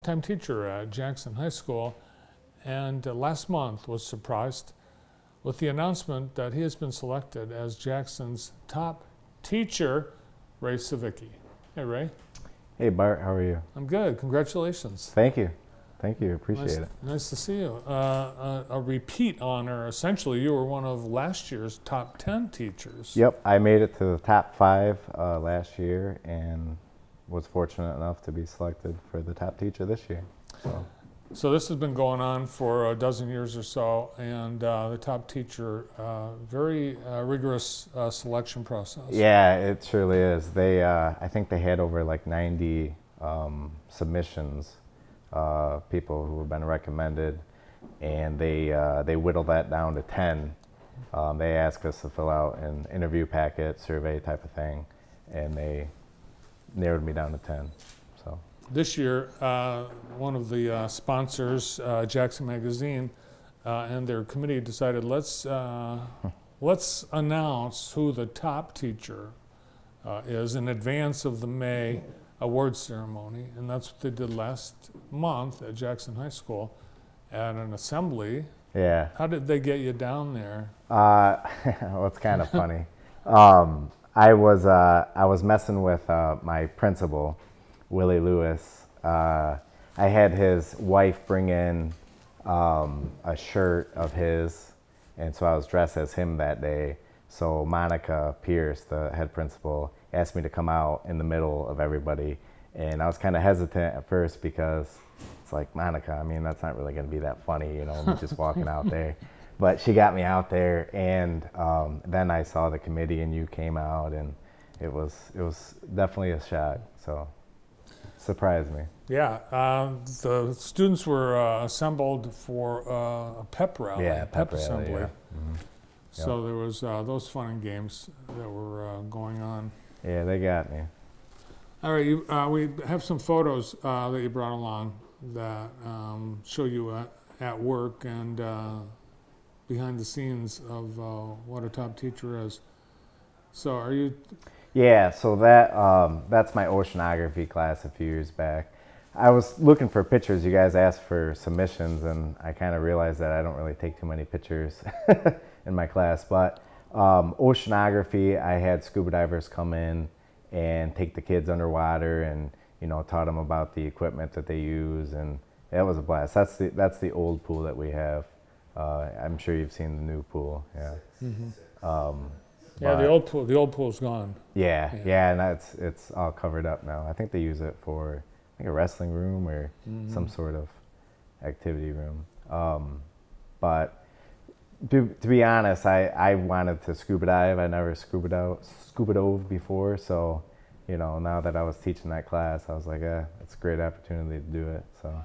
Time teacher at Jackson High School, and last month was surprised with the announcement that he has been selected as Jackson's top teacher, Ray Savicke. Hey, Ray. Hey, Bart, how are you? I'm good. Congratulations. Thank you. Thank you. Appreciate it. Nice to see you. A repeat honor. Essentially, you were one of last year's top 10 teachers. Yep, I made it to the top 5 last year and was fortunate enough to be selected for the top teacher this year. So this has been going on for a dozen years or so, and the top teacher, very rigorous selection process. Yeah, it surely is. They, I think they had over like 90 submissions, people who have been recommended, and they whittled that down to 10. They asked us to fill out an interview packet, survey type of thing, and they narrowed me down to 10. So this year, one of the sponsors, Jackson Magazine, and their committee decided let's announce who the top teacher is in advance of the May award ceremony, and that's what they did last month at Jackson High School at an assembly. Yeah. How did they get you down there? Well, it's kind of funny. I was messing with my principal, Willie Lewis. I had his wife bring in a shirt of his, and so I was dressed as him that day. So Monica Pierce, the head principal, asked me to come out in the middle of everybody, and I was kind of hesitant at first because it's like, Monica, I mean, that's not really going to be that funny, you know, me just walking out there. But she got me out there, and then I saw the committee and you came out, and it was definitely a shock. So surprised me. Yeah, the students were assembled for a pep rally, yeah, pep rally, assembly. Yeah. Mm-hmm. So Yep. there was those fun and games that were going on. Yeah, they got me. All right, we have some photos that you brought along that show you at work and behind the scenes of what a top teacher is. So are you? Yeah, so that's my oceanography class a few years back. I was looking for pictures. You guys asked for submissions, and I kind of realized that I don't really take too many pictures in my class. But oceanography, I had scuba divers come in and take the kids underwater, and taught them about the equipment that they use, and that was a blast. That's the old pool that we have. I'm sure you've seen the new pool. Yeah. Mm-hmm. Yeah, the old pool's gone. Yeah, and it's all covered up now. I think they use it for a wrestling room or some sort of activity room. But to be honest, I wanted to scuba dive. I never scuba dove before, so now that I was teaching that class, I was like, it's a great opportunity to do it. So,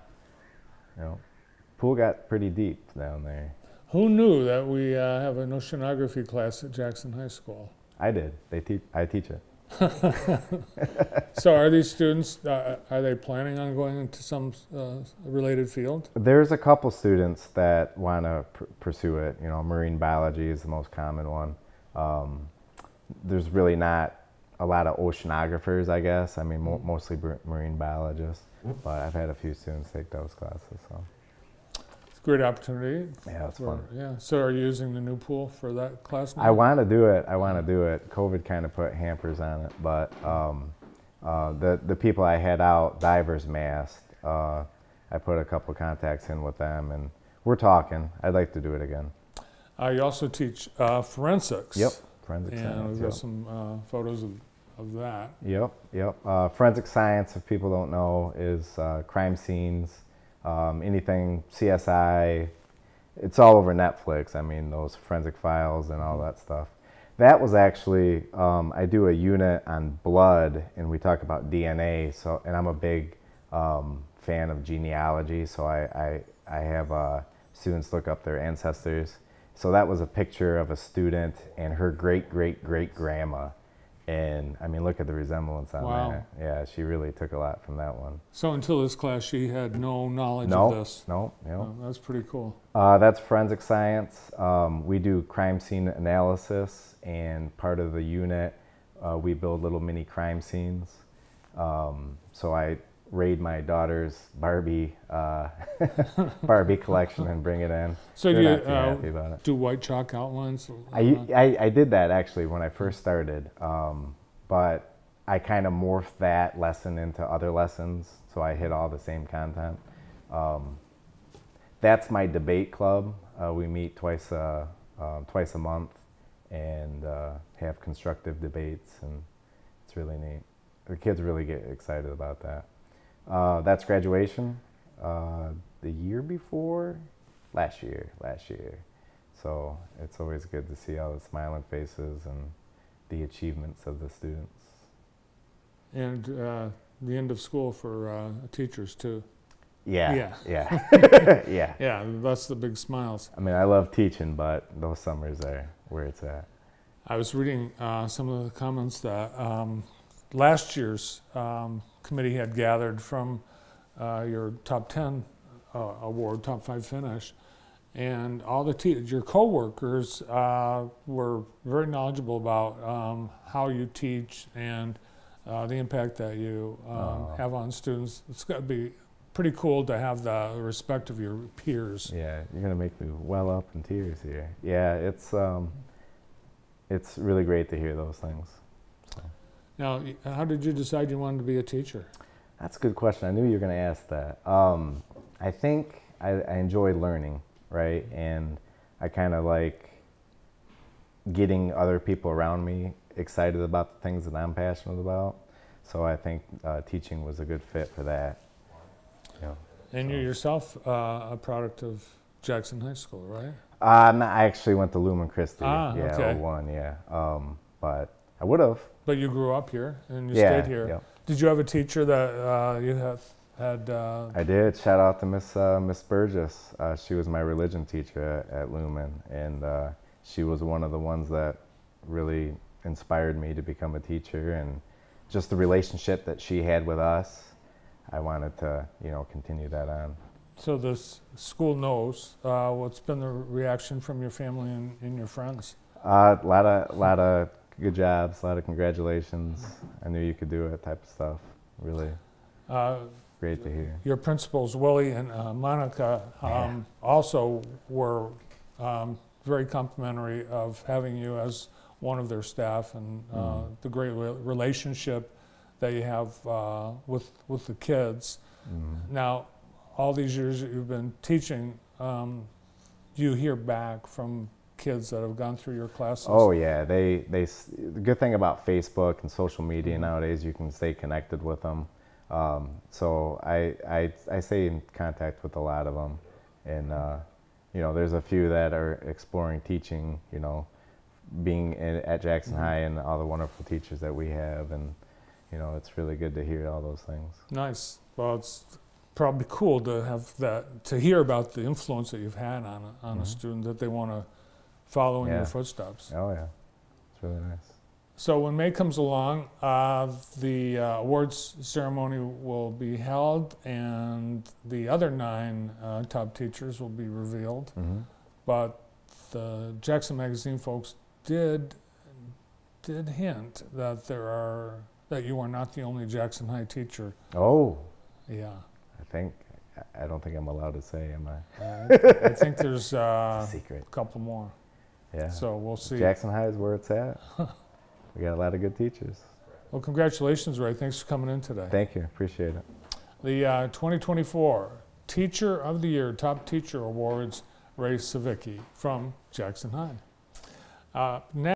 pool got pretty deep down there. Who knew that we have an oceanography class at Jackson High School? I did. I teach it. So are these students, are they planning on going into some related field? There's a couple students that want to pursue it. Marine biology is the most common one. There's really not a lot of oceanographers, I guess. I mean, mostly marine biologists, but I've had a few students take those classes. So. Great opportunity. Yeah, it's fun. Yeah. So are you using the new pool for that class now? I want to do it. COVID kind of put hampers on it, but the people I had out, divers masked, I put a couple contacts in with them, and we're talking. I'd like to do it again. You also teach forensics. Yep, forensic science. And we've got yep. some photos of that. Yep. Forensic science, if people don't know, is crime scenes. Anything CSI, it's all over Netflix. I mean, those forensic files and all that stuff. That was actually, I do a unit on blood, and we talk about DNA. So, and I'm a big fan of genealogy, so I have students look up their ancestors. So that was a picture of a student and her great-great-great-grandma. And I mean, look at the resemblance on that. Yeah, she really took a lot from that one. So until this class, she had no knowledge of this? No. That's pretty cool. That's forensic science. We do crime scene analysis, and part of the unit, we build little mini crime scenes. So raid my daughter's Barbie Barbie collection and bring it in. So They're do not too happy about it. do white chalk outlines? I did that actually when I first started, but I kind of morphed that lesson into other lessons, so I hit all the same content. That's my debate club. We meet twice a month and have constructive debates, and it's really neat. The kids really get excited about that. That's graduation. The year before, last year. So it's always good to see all the smiling faces and the achievements of the students. And the end of school for teachers too. Yeah. Yeah, that's the big smiles. I mean, I love teaching, but those summers are where it's at. I was reading some of the comments that last year's committee had gathered from your top 10 award, top 5 finish, and all the your co-workers were very knowledgeable about how you teach and the impact that you have on students. It's got to be pretty cool to have the respect of your peers. Yeah, you're gonna make me well up in tears here. Yeah, it's really great to hear those things. So. Now, how did you decide you wanted to be a teacher? That's a good question. I knew you were gonna ask that. I think I enjoy learning, right? And I kind of like getting other people around me excited about the things that I'm passionate about. So I think teaching was a good fit for that. Yeah. And you're yourself a product of Jackson High School, right? I actually went to Lumen Christi. Okay. 01, yeah. But I would have. But you grew up here and you stayed here. Yep. Did you have a teacher that you had? I did. Shout out to Miss Burgess. She was my religion teacher at Lumen, and she was one of the ones that really inspired me to become a teacher, and just the relationship that she had with us. I wanted to, continue that on. So this school knows. What's been the reaction from your family and your friends? A lot of good jobs, a lot of congratulations. I knew you could do it, type of stuff. Really great to hear. Your principals, Willie and Monica, also were very complimentary of having you as one of their staff, and the great relationship that you have with the kids. Now, all these years that you've been teaching, do you hear back from kids that have gone through your classes? Oh yeah, the good thing about Facebook and social media nowadays, you can stay connected with them. So I stay in contact with a lot of them, and there's a few that are exploring teaching, being at Jackson High and all the wonderful teachers that we have, and it's really good to hear all those things. Nice. Well, it's probably cool to have that, to hear about the influence that you've had on a student, that they want to follow in your footsteps. Oh yeah, it's really nice. So when May comes along, the awards ceremony will be held, and the other 9 top teachers will be revealed. But the Jackson Magazine folks did hint that that you are not the only Jackson High teacher. Oh. Yeah. I don't think I'm allowed to say, am I? I think there's a secret. Couple more. Yeah. So we'll see. Jackson High is where it's at. We got a lot of good teachers. Well, congratulations, Ray. Thanks for coming in today. Thank you. Appreciate it. The 2024 Teacher of the Year Top Teacher Awards, Ray Savicke from Jackson High. Next